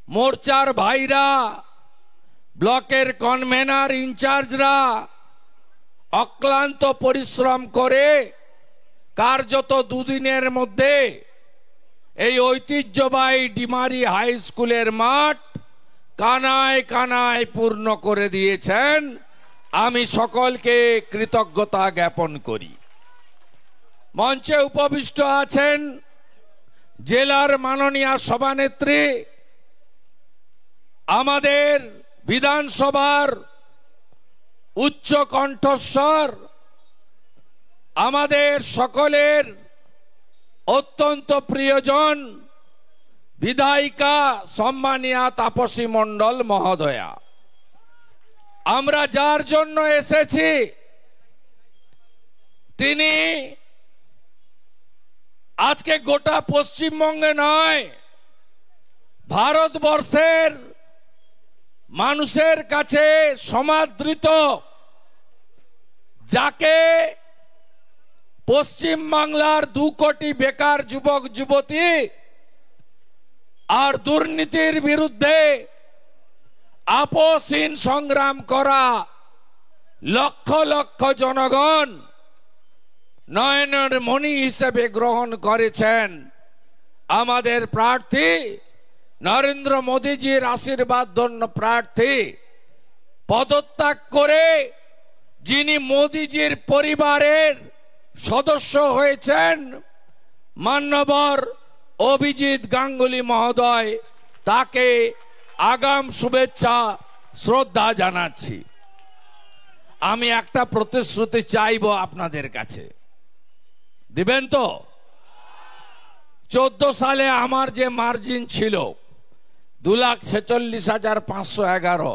মোর্চার ভাইরা, ব্লকের কনভেনার ইনচার্জরা অক্লান্ত পরিশ্রম করে কার্যত দুদিনের মধ্যে এই ঐতিহ্যবাহী ডিমারি হাই স্কুলের মাঠ কানায় কানায় পূর্ণ করে দিয়েছেন। আমি সকলকে কৃতজ্ঞতা জ্ঞাপন করি। মঞ্চে উপবিষ্ট আছেন জেলার মাননীয় সভানেত্রী, আমাদের বিধানসভার উচ্চ কণ্ঠস্বর, আমাদের সকলের অত্যন্ত প্রিয়জন বিধায়িকা সম্মানীয়া তাপসী মণ্ডল মহোদয়া। আমরা যার জন্য এসেছি তিনি আজকে গোটা পশ্চিমবঙ্গে নয়, ভারতবর্ষের মানুষের কাছে সমাদৃত, যাকে পশ্চিম বাংলার 2 কোটি বেকার যুবক যুবতী আর দুর্নীতির বিরুদ্ধে আপোষহীন সংগ্রাম করা লক্ষ লক্ষ জনগণ নয়নের মণি হিসেবে গ্রহণ করেছেন আমাদের প্রার্থী নরেন্দ্র মোদীজির আশীর্বাদ ধন্য প্রার্থী, পদত্যাগ করে যিনি মোদীজির পরিবারের সদস্য হয়েছেন মাননীয় অভিজিৎ গাঙ্গুলি মহোদয়, তাকে আগাম শুভেচ্ছা শ্রদ্ধা জানাচ্ছি। আমি একটা প্রতিশ্রুতি চাইব আপনাদের কাছে, দিবেন তো? 14 সালে আমার যে মার্জিন ছিল 2,46,511,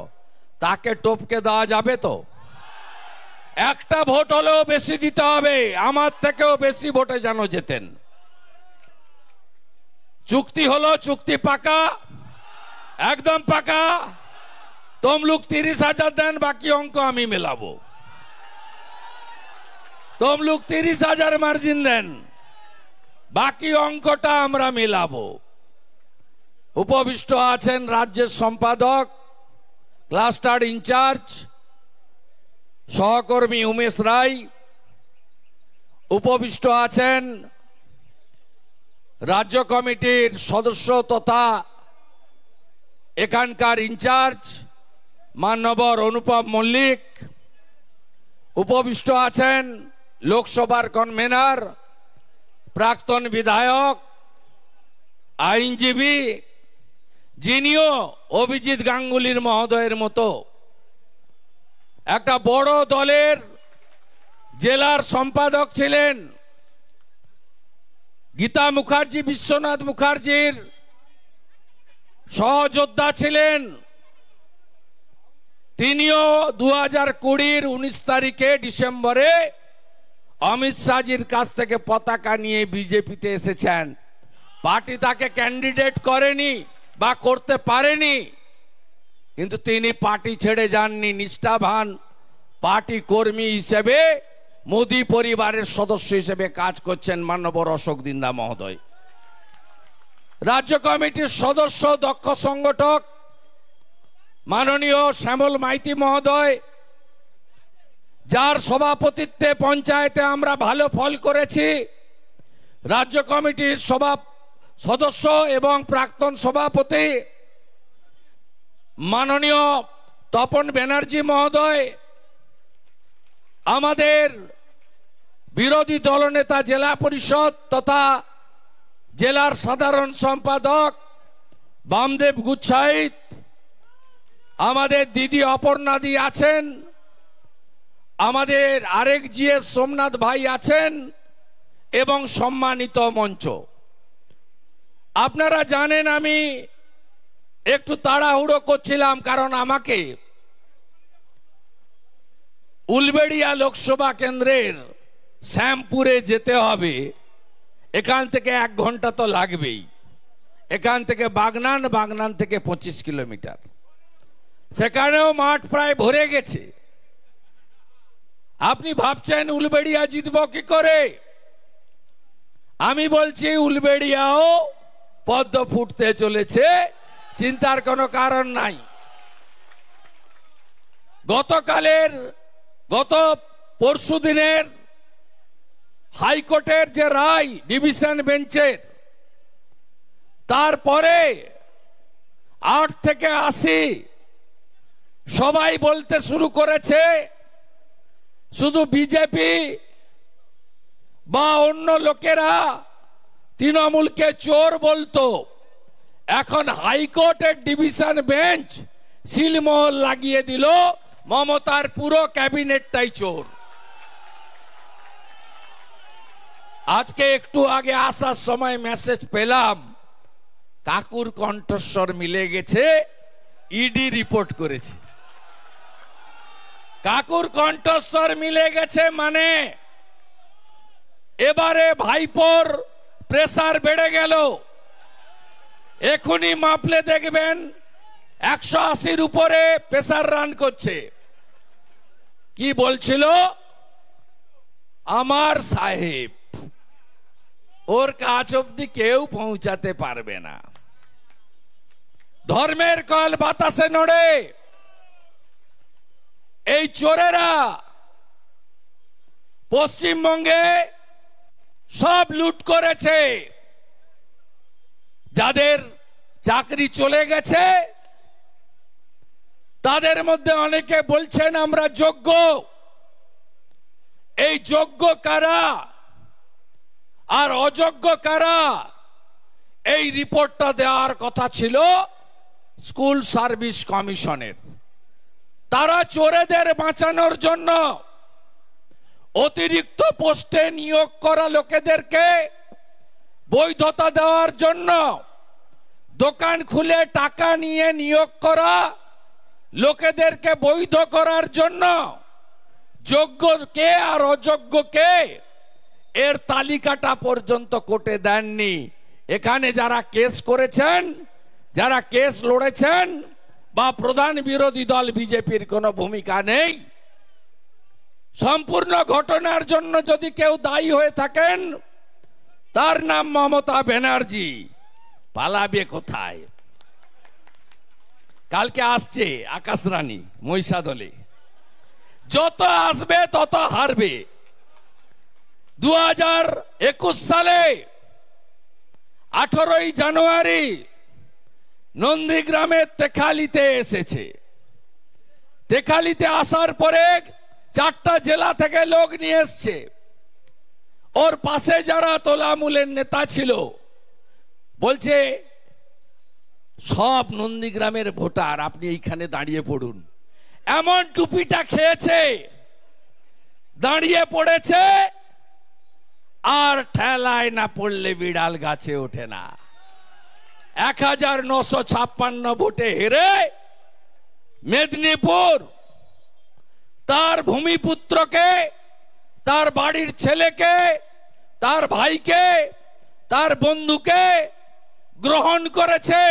তাকে টপকে দেওয়া যাবে তো? একটা ভোট হলেও বেশি দিতে হবে, আমার থেকেও বেশি ভোটে যেন যেতেন। চুক্তি হলো, চুক্তি পাকা, একদম পাকা। তমলুক 30,000 দেন, বাকি অঙ্ক আমি মেলাবো। তমলুক 30,000 মার্জিন দেন, বাকি অঙ্কটা আমরা মেলাবো। উপবিষ্ট আছেন রাজ্যের সম্পাদক, ক্লাস্টার ইনচার্জ সহকর্মী উমেশ রায়। উপবিষ্ট আছেন রাজ্য কমিটির সদস্য তথা এখানকার ইনচার্জ মাননীয় অনুপম মল্লিক। উপবিষ্ট আছেন লোকসভার কনভেনার, প্রাক্তন বিধায়ক, আইনজীবী, যিনিও অভিজিৎ গাঙ্গুলির মহোদয়ের মতো একটা বড় দলের জেলার সম্পাদক ছিলেন। গীতা মুখার্জি, বিশ্বনাথ মুখার্জির সহযোদ্ধা ছিলেন। তিনিও 2020-র 19 তারিখে ডিসেম্বরে অমিত শাহজির কাছ থেকে পতাকা নিয়ে বিজেপিতে এসেছেন। পার্টি তাকে ক্যান্ডিডেট করেনি বা করতে পারেনি, কিন্তু তিনি পার্টি ছেড়ে যাননি। নিষ্ঠাবান পার্টি কর্মী হিসেবে মোদী পরিবারের সদস্য হিসেবে কাজ করছেন মাননীয় অশোক দিন্দা মহোদয়। রাজ্য কমিটির সদস্য, দক্ষ সংগঠক মাননীয় শ্যামল মাইতি মহোদয়, যার সভাপতিত্বে পঞ্চায়েতে আমরা ভালো ফল করেছি। রাজ্য কমিটির সদস্য এবং প্রাক্তন সভাপতি মাননীয় তপন ব্যানার্জি মহোদয়, আমাদের বিরোধী দলনেতা জেলা পরিষদ তথা জেলার সাধারণ সম্পাদক বামদেব গুচ্ছাইত, আমাদের দিদি অপর্ণাদি আছেন, আমাদের আরেক জিএস সোমনাথ ভাই আছেন এবং সম্মানিত মঞ্চ। আপনারা জানেন আমি একটু তাড়াহুড়ো করছিলাম, কারণ আমাকে উলবেড়িয়া লোকসভা কেন্দ্রের শ্যামপুরে যেতে হবে। এখান থেকে 1 ঘন্টা তো লাগবেই। এখান থেকে বাগনান, বাগনান থেকে 25 কিলোমিটার। সেখানেও মাঠ প্রায় ভরে গেছে। আপনি ভাবছেন উলবেড়িয়া জিতব কি করে? আমি বলছি উলবেড়িয়াও পদ্ম ফুটতে চলেছে, চিন্তার কোনো কারণ নাই। গত পরশুদিনের হাইকোর্টের যে রায় ডিভিশন বেঞ্চের, তারপরে 8 থেকে 80 সবাই বলতে শুরু করেছে শুধু বিজেপি বা অন্য লোকেরা তৃণমূলকে চোর বলতো, এখন হাইকোর্টের ডিভিশন বেঞ্চ সিলমোহর লাগিয়ে দিল মমতার পুরো ক্যাবিনেটটাই চোর। আজকে একটু আগে আসার সময় মেসেজ পেলাম কাকুর কণ্ঠস্বর মিলে গেছে, ইডি রিপোর্ট করেছে। কাকুর কণ্ঠস্বর মিলে গেছে মানে এবারে ভাইপোর প্রেসার বেড়ে গেল। এখনই মাপলে দেখবেন 180-র উপরে প্রেসার রান করছে। কি বলছিল? আমার সাহেব, ওর কাছ অব্দি কেউ পৌঁছাতে পারবে না। ধর্মের কল বাতাসে নড়ে। এই চোরেরা পশ্চিমবঙ্গে সব লুট করেছে। যাদের চাকরি চলে গেছে তাদের মধ্যে অনেকে বলছেন আমরা যোগ্য। এই যোগ্য কারা আর অযোগ্য কারা, এই রিপোর্টটা দেওয়ার কথা ছিল স্কুল সার্ভিস কমিশনের। তারা চোরেদের বাঁচানোর জন্য অতিরিক্ত পোস্টে নিয়োগ করা লোকেদেরকে বৈধতা দেওয়ার জন্য, দোকান খুলে টাকা নিয়ে নিয়োগ করা লোকেদেরকে বৈধ করার জন্য যোগ্য কে আর অযোগ্য কে এর তালিকাটা পর্যন্ত কোর্টে দেননি। এখানে যারা কেস করেছেন, যারা কেস লড়েছেন বা প্রধান বিরোধী দল বিজেপির কোনো ভূমিকা নেই। সম্পূর্ণ ঘটনার জন্য যদি কেউ দায়ী হয়ে থাকেন তার নাম মমতা ব্যানার্জি। পালাবে কোথায়? কালকে আসছে আকাশ রানী মহিষাদলে, যত আসবে তত হারবে। 2021 সালে 18ই জানুয়ারি নন্দীগ্রামের তেখালিতে এসেছে। তেখালিতে আসার পরে 4টা জেলা থেকে লোক নিয়ে এসছে। ওর পাশে যারা তোলামূলের নেতা ছিল বলছে সব নন্দীগ্রামের ভোটার, আপনি এইখানে দাঁড়িয়ে পড়ুন। এমন টুপিটা খেয়েছে, দাঁড়িয়ে পড়েছে, আর ঠেলায় না পড়লে বিড়াল গাছে ওঠে না। 1956 ভোটে হেরে মেদিনীপুর তার ভূমিপুত্রকে, তার বাড়ির ছেলেকে, তার ভাইকে, তার বন্ধুকে গ্রহণ করেছে।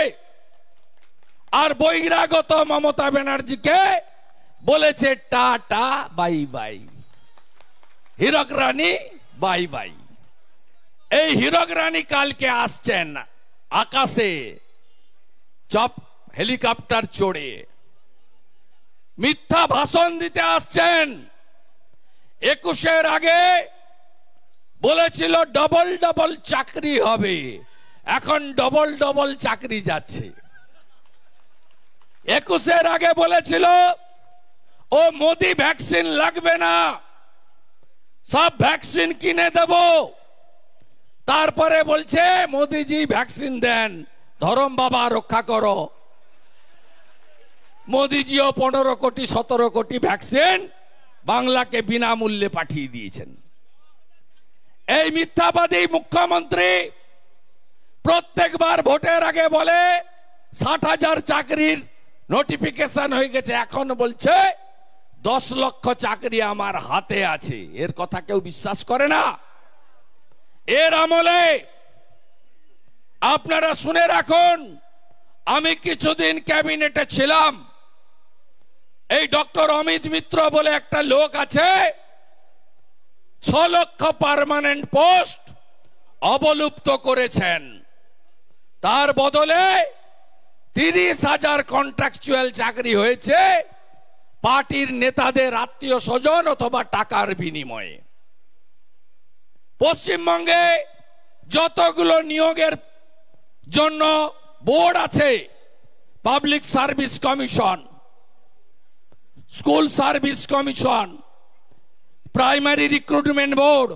আর বহিরাগত মমতা ব্যানার্জিকে বলেছে টাটা বাই বাই, হীরক রানী বাই বাই। এই হীরক রানী কালকে আসছেন আকাশে হেলিকপ্টার চড়ে, মিথ্যা ভাষণ দিতে আসছেন। 21-এর আগে বলেছিল ডবল ডবল চাকরি হবে, এখন ডবল ডবল চাকরি যাচ্ছে। 21-এর আগে বলেছিল ও মোদি ভ্যাকসিন লাগবে না, সব ভ্যাকসিন কিনে দেব। তারপরে বলছে মোদিজি ভ্যাকসিন দেন, ধরম বাবা রক্ষা করো। মোদিজিও 15 কোটি 17 কোটি ভ্যাকসিন বাংলাকে বিনামূল্যে পাঠিয়ে দিয়েছেন। এই মিথ্যাবাদী মুখ্যমন্ত্রী প্রত্যেকবার ভোটের আগে বলে 60,000 চাকরির নোটিফিকেশন হয়ে গেছে, এখন বলছে 10 লক্ষ চাকরি আমার হাতে আছে। এর কথা কেউ বিশ্বাস করে না। এর আমলে আপনারা শুনে রাখুন, আমি কিছুদিন ক্যাবিনেটে ছিলাম। এই ডক্টর অমিত মিত্র বলে একটা লোক আছে, 6 লক্ষ পার্মানেন্ট পোস্ট অবলুপ্ত করেছেন। তার বদলে 30,000 কন্ট্রাকচুয়াল চাকরি হয়েছে পার্টির নেতাদের আত্মীয় স্বজন অথবা টাকার বিনিময়ে। পশ্চিমবঙ্গে যতগুলো নিয়োগের জন্য বোর্ড আছে, public service commission, school service commission, primary recruitment board,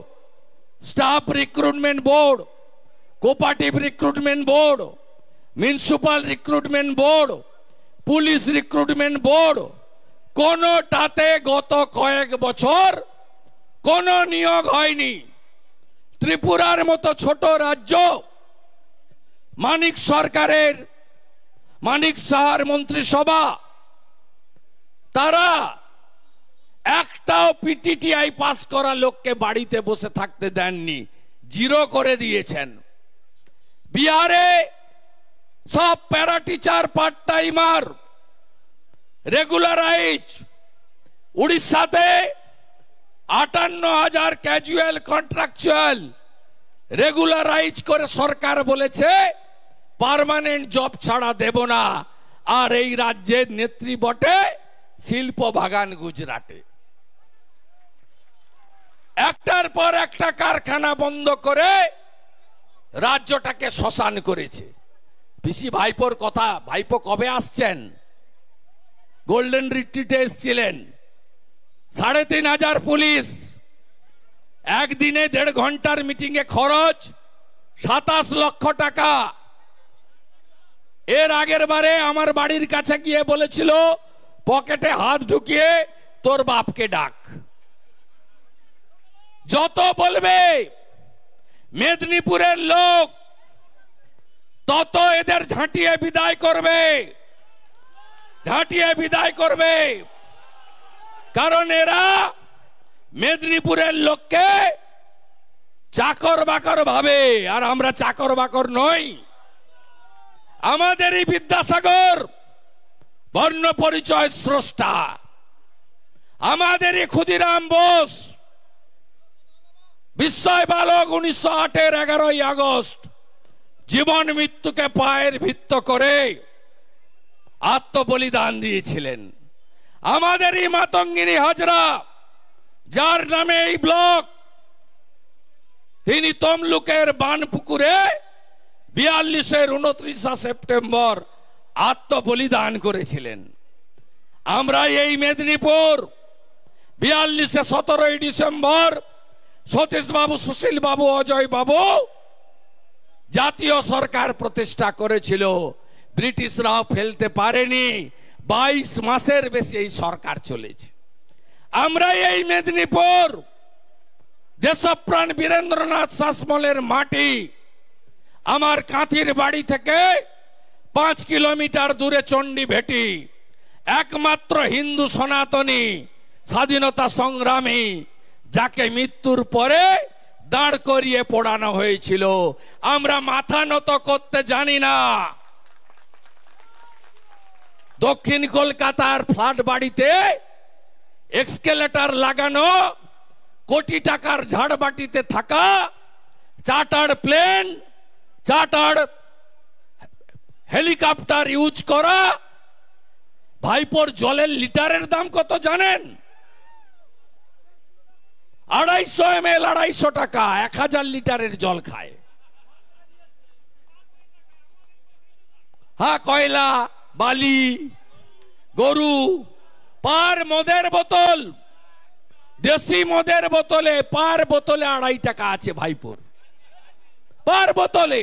staff recruitment board, cooperative recruitment board, municipal recruitment board, police recruitment board, কোনটাতে গত কয়েক বছর কোন নিয়োগ হয়নি। ত্রিপুরার মতো ছোট রাজ্য, মানিক সরকারের, মানিক সাহার মন্ত্রিসভা, তারা একটাও পিটিটিআই পাস করা লোককে বাড়িতে বসে থাকতে দেননি, জিরো করে দিয়েছেন। বিহারে সব para teacher part timer regularise. উড়িষ্যাতে 58,000 ক্যাজুয়াল কন্ট্রাকচুয়াল রেগুলারাইজ করে সরকার বলেছে পার্মানেন্ট জব ছাড়া দেব না। আর এই রাজ্যের নেত্রী বটে শিল্প বাগান গুজরাটে। একটার পর একটা কারখানা বন্ধ করে রাজ্যটাকে শ্মশান করেছে। পিসি ভাইপোর কথা, ভাইপো কবে আসছেন? গোল্ডেন রিট্রিটে এসেছিলেন। 3,500 পুলিশ, একদিনে 1.5 ঘন্টার মিটিং এ খরচ 27 লক্ষ টাকা। এর আগের বারে আমার বাড়ির কাছে গিয়ে বলেছিল পকেটে হাত ঢুকিয়ে তোর বাপকে ডাক। যত বলবে মেদিনীপুরের লোক তত এদের ঝাঁটিয়ে বিদায় করবে, ঝাঁটিয়ে বিদায় করবে। কারণ এরা মেদিনীপুরের লোককে চাকর বাকর ভাবে, আর আমরা চাকর বাকর নই। আমাদেরই বিদ্যাসাগর বর্ণ পরিচয় স্রষ্টা, আমাদেরই ক্ষুদিরাম বোস বিস্ময় বালক 1908 11ই আগস্ট জীবন মৃত্যুকে পায়ের ভিত্ত করে আত্মবলিদান দিয়েছিলেন। আমাদেরই মাতঙ্গিনী হাজরা, যার নামে এই ব্লক, তিনি তমলুকের বানপুকুরে 42-এর 29 সেপ্টেম্বর আত্মবলিদান করেছিলেন। আমরা এই মেদিনীপুর 42-এ 17ই ডিসেম্বর সতীশ বাবু, সুশীল বাবু, অজয় বাবু জাতীয় সরকার প্রতিষ্ঠা করেছিল। ব্রিটিশরাও ফেলতে পারেনি। 22 মাসের বেশি এই সরকার চলেছে। আমরা এই মেদিনীপুর দেশপ্রাণ বীরেন্দ্রনাথ শাসমলের মাটি। আমার কাঁথির বাড়ি থেকে 5 কিলোমিটার দূরে চণ্ডী ভেটি, একমাত্র হিন্দু সনাতনী স্বাধীনতা সংগ্রামী যাকে মৃত্যুর পরে দাঁড় করিয়ে পোড়ানো হয়েছিল। আমরা মাথা নত করতে জানি না। দক্ষিণ কলকাতার ফ্ল্যাট বাড়িতে এক্সকেলেটর লাগানো, কোটি টাকার ঝাড়বাটিতে থাকা, chartered plane, chartered helicopter use করা। ভাইপোর জলের লিটারের দাম কত জানেন? 250 ml 250 টাকা। 1000 লিটারের জল খায়। হ্যাঁ, কয়লা, বালি, গরু। পার মদের বোতল, দেশি মদের বোতলে পার বোতলে 2.5 টাকা আছে ভাইপোর, পার বোতলে।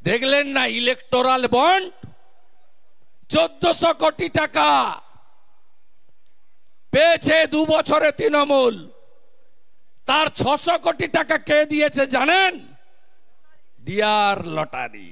দেখলেন না ইলেকটোরাল বন্ড 1400 কোটি টাকা পেয়েছে 2 বছরে তৃণমূল। তার 600 কোটি টাকা কে দিয়েছে জানেন? Dear lottery.